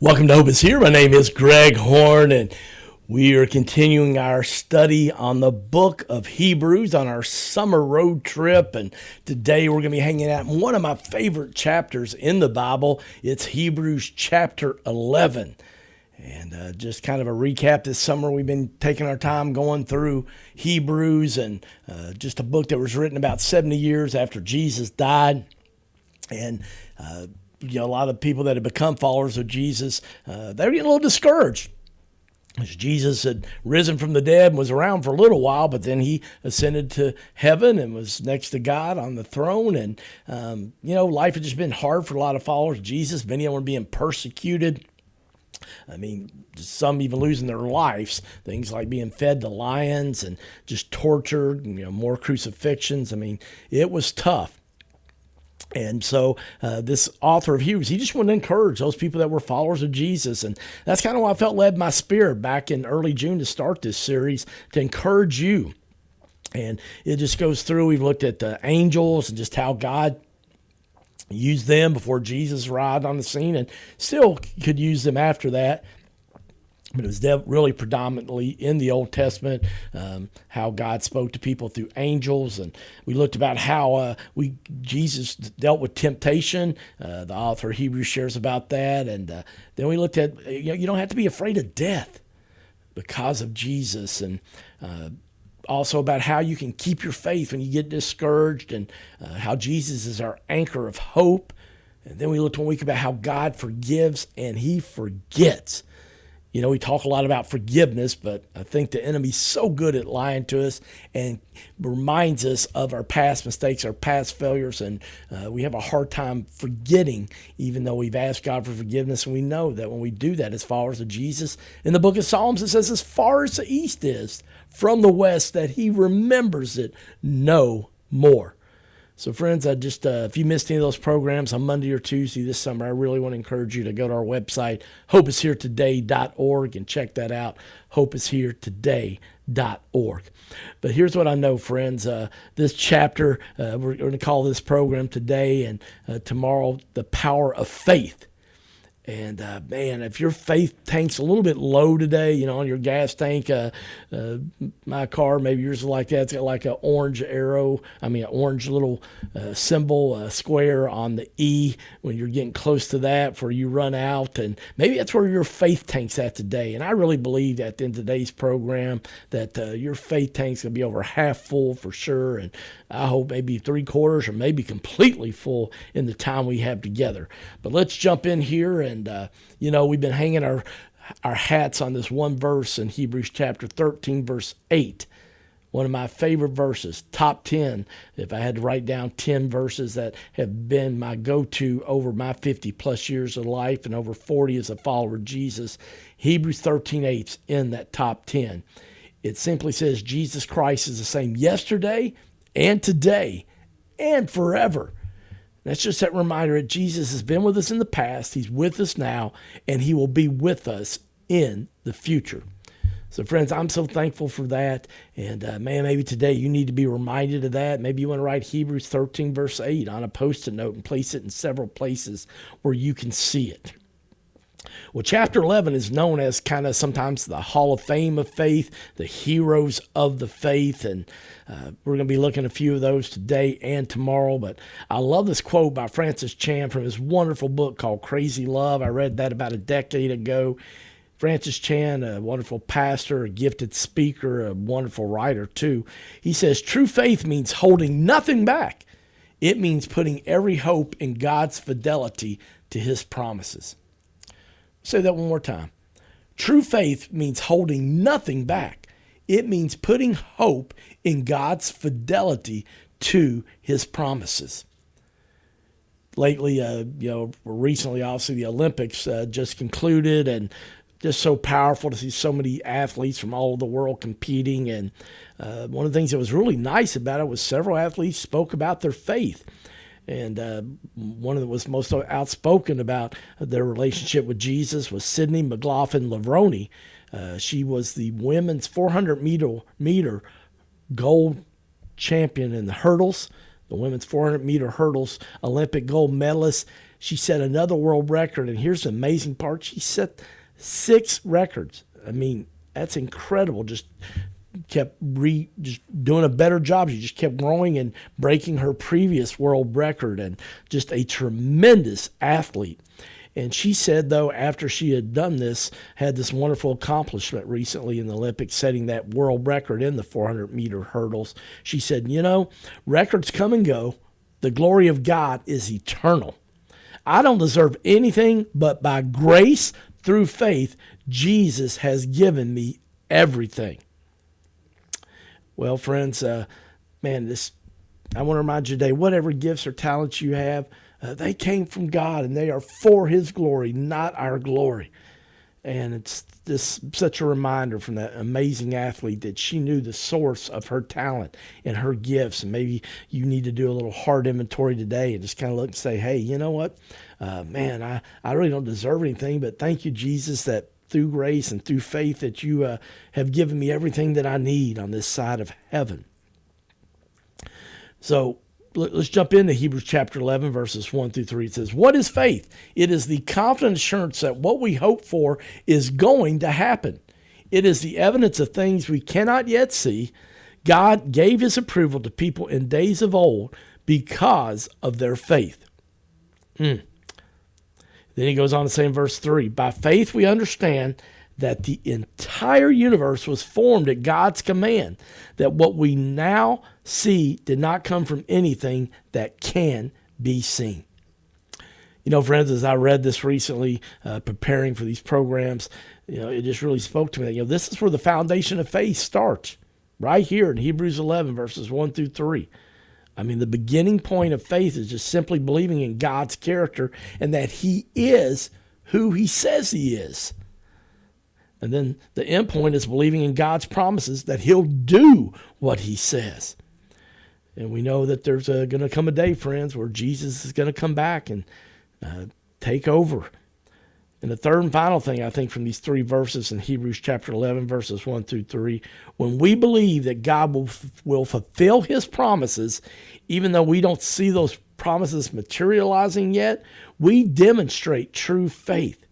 Welcome to Hope is Here. My name is Greg Horn, and we are continuing our study on the book of Hebrews on our summer road trip. And today we're going to be hanging out in one of my favorite chapters in the Bible. It's Hebrews chapter 11. And just kind of a recap, this summer we've been taking our time going through Hebrews, and just a book that was written about 70 years after Jesus died. And a lot of people that had become followers of Jesus, they were getting a little discouraged. Jesus had risen from the dead and was around for a little while, but then he ascended to heaven and was next to God on the throne. And, life had just been hard for a lot of followers of Jesus. Many of them were being persecuted. Some even losing their lives. Things like being fed to lions and just tortured, more crucifixions. It was tough. And so this author of Hebrews, he just wanted to encourage those people that were followers of Jesus. And that's kind of why I felt led by Spirit back in early June to start this series, to encourage you. And it just goes through, we've looked at the angels and just how God used them before Jesus arrived on the scene, and still could use them after that. But it was really predominantly in the Old Testament, how God spoke to people through angels. And we looked about how Jesus dealt with temptation. The author of Hebrews shares about that. And then we looked at, you don't have to be afraid of death because of Jesus. And also about how you can keep your faith when you get discouraged, and how Jesus is our anchor of hope. And then we looked one week about how God forgives and he forgets. We talk a lot about forgiveness, but I think the enemy's so good at lying to us and reminds us of our past mistakes, our past failures, and we have a hard time forgetting, even though we've asked God for forgiveness. And we know that when we do that as followers of Jesus, in the book of Psalms, it says, as far as the east is from the west, that he remembers it no more. So friends, if you missed any of those programs on Monday or Tuesday this summer, I really want to encourage you to go to our website, hopeisheretoday.org, and check that out, hopeisheretoday.org. But here's what I know, friends. This chapter, we're going to call this program today and tomorrow, The Power of Faith. And if your faith tank's a little bit low today, on your gas tank, my car, maybe yours is like that. It's got like an orange arrow, an orange little symbol, square on the E when you're getting close to that before you run out. And maybe that's where your faith tank's at today. And I really believe that in today's program that your faith tank's going to be over half full for sure. And I hope maybe 3/4 or maybe completely full in the time we have together. But let's jump in here. And, we've been hanging our hats on this one verse in Hebrews chapter 13, verse 8. One of my favorite verses, top 10. If I had to write down 10 verses that have been my go-to over my 50 plus years of life and over 40 as a follower of Jesus, Hebrews 13:8 is in that top 10. It simply says, Jesus Christ is the same yesterday and today and forever. That's just that reminder that Jesus has been with us in the past, he's with us now, and he will be with us in the future. So friends, I'm so thankful for that. And maybe today you need to be reminded of that. Maybe you want to write Hebrews 13, verse 8 on a Post-it note and place it in several places where you can see it. Well, chapter 11 is known as kind of sometimes the Hall of Fame of faith, the heroes of the faith, and we're going to be looking at a few of those today and tomorrow. But I love this quote by Francis Chan from his wonderful book called Crazy Love. I read that about a decade ago. Francis Chan, a wonderful pastor, a gifted speaker, a wonderful writer too. He says, true faith means holding nothing back. It means putting every hope in God's fidelity to his promises. Say that one more time. True faith means holding nothing back. It means putting hope in God's fidelity to his promises. Lately, recently, obviously, the Olympics just concluded, and just so powerful to see so many athletes from all over the world competing. And one of the things that was really nice about it was several athletes spoke about their faith. And one of the was most outspoken about their relationship with Jesus was Sydney McLaughlin-Levrone. She was the women's 400 meter gold champion in the hurdles. the women's 400-meter hurdles Olympic gold medalist. She set another world record, and here's the amazing part. She set 6 records. I mean, that's incredible. Just doing a better job. She just kept growing and breaking her previous world record, and just a tremendous athlete. And she said, though, after she had done this, had this wonderful accomplishment recently in the Olympics, setting that world record in the 400-meter hurdles. She said, records come and go. The glory of God is eternal. I don't deserve anything, but by grace through faith, Jesus has given me everything. Well, friends, I want to remind you today, whatever gifts or talents you have, they came from God, and they are for His glory, not our glory. And it's just such a reminder from that amazing athlete that she knew the source of her talent and her gifts. And maybe you need to do a little heart inventory today and just kind of look and say, hey, you know what? I really don't deserve anything, but thank you, Jesus, that through grace and through faith that you have given me everything that I need on this side of heaven. So let's jump into Hebrews chapter 11, verses 1 through 3. It says, what is faith? It is the confident assurance that what we hope for is going to happen. It is the evidence of things we cannot yet see. God gave His approval to people in days of old because of their faith. Then he goes on to say in verse 3, by faith we understand that the entire universe was formed at God's command, that what we now see did not come from anything that can be seen. Friends, as I read this recently, preparing for these programs, it just really spoke to me. This is where the foundation of faith starts, right here in Hebrews 11, verses 1 through 3. I mean, the beginning point of faith is just simply believing in God's character and that He is who He says He is. And then the end point is believing in God's promises that He'll do what He says. And we know that there's going to come a day, friends, where Jesus is going to come back and take over. And the third and final thing, I think, from these 3 verses in Hebrews chapter 11, verses 1 through 3, when we believe that God will fulfill His promises, even though we don't see those promises materializing yet, we demonstrate true faith.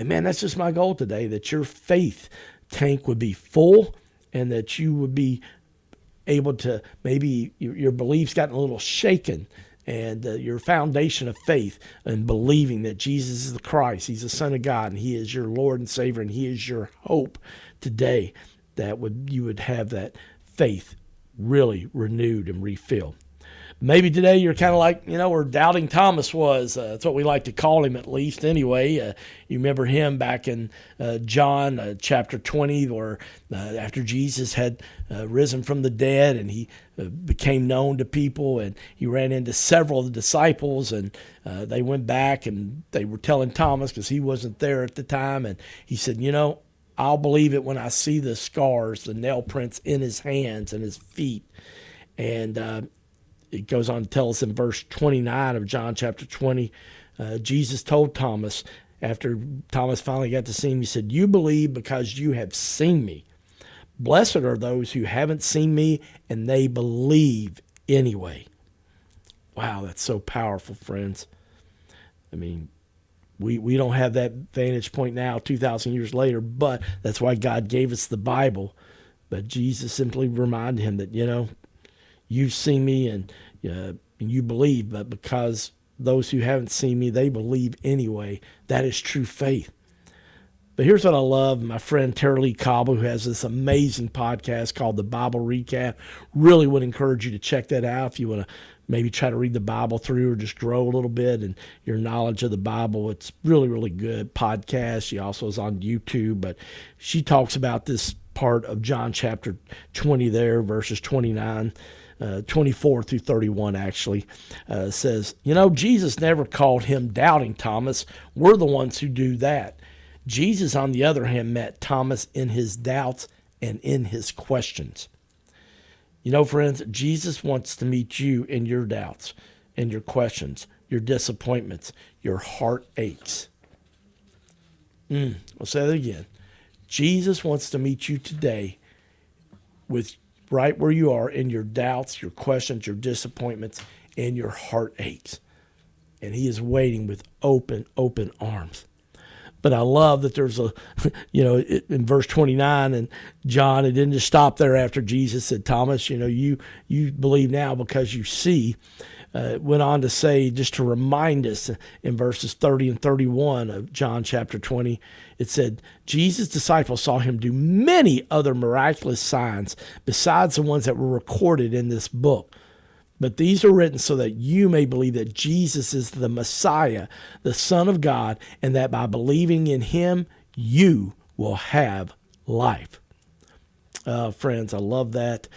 And man, that's just my goal today, that your faith tank would be full and that you would be able to, maybe your beliefs gotten a little shaken, and your foundation of faith and believing that Jesus is the Christ, He's the Son of God, and He is your Lord and Savior, and He is your hope today, that you would have that faith really renewed and refilled. Maybe today you're kind of like, where Doubting Thomas was. That's what we like to call him, at least anyway. You remember him back in John chapter 20, where after Jesus had risen from the dead and He became known to people, and He ran into several of the disciples, and they went back and they were telling Thomas, because he wasn't there at the time, and he said, I'll believe it when I see the scars, the nail prints in His hands and His feet. And it goes on to tell us in verse 29 of John chapter 20, Jesus told Thomas, after Thomas finally got to see Him, He said, you believe because you have seen me. Blessed are those who haven't seen me and they believe anyway. Wow, that's so powerful, friends. I mean, we don't have that vantage point now 2,000 years later, but that's why God gave us the Bible. But Jesus simply reminded him that, you've seen me and you believe, but because those who haven't seen me, they believe anyway. That is true faith. But here's what I love. My friend Tara Lee Cobble, who has this amazing podcast called The Bible Recap, really would encourage you to check that out if you want to maybe try to read the Bible through or just grow a little bit in your knowledge of the Bible. It's really, really good podcast. She also is on YouTube, but she talks about this part of John chapter 20 there, verses 24 through 31 actually, says, Jesus never called him Doubting Thomas. We're the ones who do that. Jesus, on the other hand, met Thomas in his doubts and in his questions. Friends, Jesus wants to meet you in your doubts and your questions, your disappointments, your heart aches. I'll say that again. Jesus wants to meet you today with right where you are in your doubts, your questions, your disappointments, and your heartaches. And he is waiting with open arms. But I love that there's a, in verse 29 and John, it didn't just stop there after Jesus said, Thomas, you believe now because you see. Went on to say, just to remind us in verses 30 and 31 of John chapter 20, it said, Jesus' disciples saw him do many other miraculous signs besides the ones that were recorded in this book. But these are written so that you may believe that Jesus is the Messiah, the Son of God, and that by believing in him, you will have life. Friends, I love that.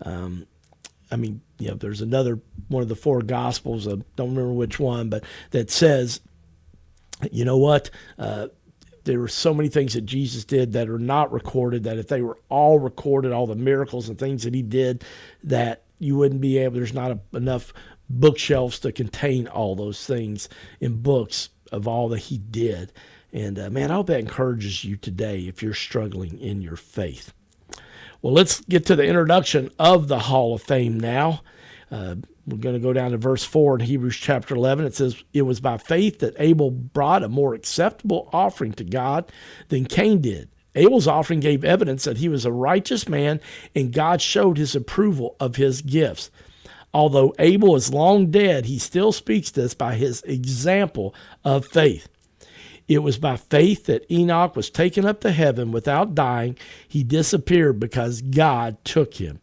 There's another one of the four Gospels, I don't remember which one, but that says, you know what? There were so many things that Jesus did that are not recorded, that if they were all recorded, all the miracles and things that he did, that you wouldn't be able, there's not enough bookshelves to contain all those things in books of all that he did. And man, I hope that encourages you today if you're struggling in your faith. Well, let's get to the introduction of the Hall of Fame now. We're going to go down to verse 4 in Hebrews chapter 11. It says, it was by faith that Abel brought a more acceptable offering to God than Cain did. Abel's offering gave evidence that he was a righteous man, and God showed his approval of his gifts. Although Abel is long dead, he still speaks to us by his example of faith. It was by faith that Enoch was taken up to heaven without dying. He disappeared because God took him.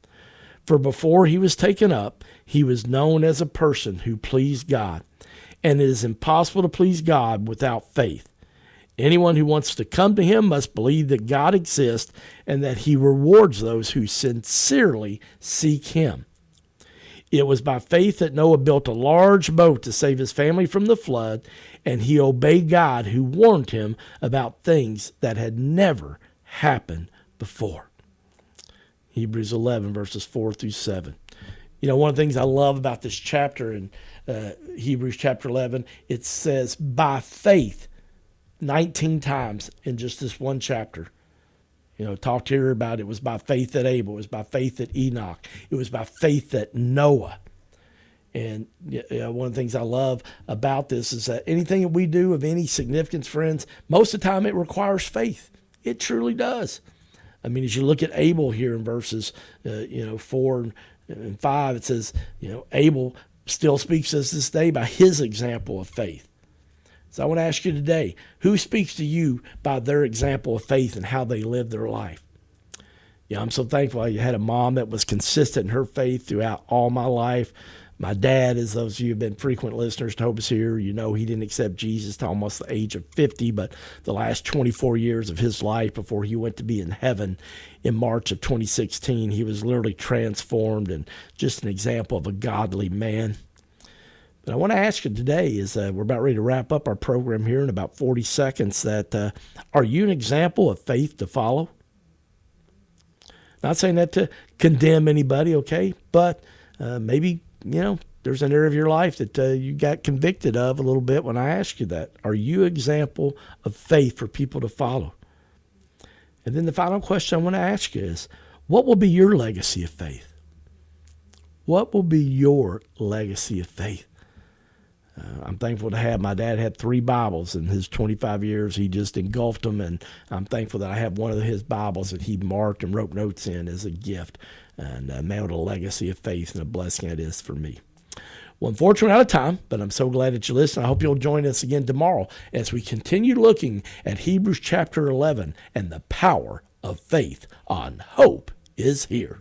For before he was taken up, he was known as a person who pleased God. And it is impossible to please God without faith. Anyone who wants to come to him must believe that God exists and that he rewards those who sincerely seek him. It was by faith that Noah built a large boat to save his family from the flood, and he obeyed God who warned him about things that had never happened before. Hebrews 11, verses 4 through 7. One of the things I love about this chapter in Hebrews chapter 11, it says, by faith, 19 times in just this one chapter. Talked here about it was by faith that Abel, it was by faith that Enoch, it was by faith that Noah. And one of the things I love about this is that anything that we do of any significance, friends, most of the time it requires faith. It truly does. As you look at Abel here in verses 4 and 5, it says, Abel still speaks to us this day by his example of faith. So I want to ask you today, who speaks to you by their example of faith and how they live their life? I'm so thankful I had a mom that was consistent in her faith throughout all my life. My dad, as those of you who have been frequent listeners to Hope Is Here, he didn't accept Jesus till almost the age of 50, but the last 24 years of his life before he went to be in heaven in March of 2016, he was literally transformed and just an example of a godly man. But I want to ask you today, is we're about ready to wrap up our program here in about 40 seconds, that are you an example of faith to follow? Not saying that to condemn anybody, okay? But maybe, there's an area of your life that you got convicted of a little bit when I asked you that. Are you an example of faith for people to follow? And then the final question I want to ask you is, what will be your legacy of faith? What will be your legacy of faith? I'm thankful to have, my dad had 3 Bibles in his 25 years. He just engulfed them, and I'm thankful that I have one of his Bibles that he marked and wrote notes in as a gift, and mailed a legacy of faith, and a blessing it is for me. Well, unfortunately, out of time, but I'm so glad that you listened. I hope you'll join us again tomorrow as we continue looking at Hebrews chapter 11 and the power of faith on Hope Is Here.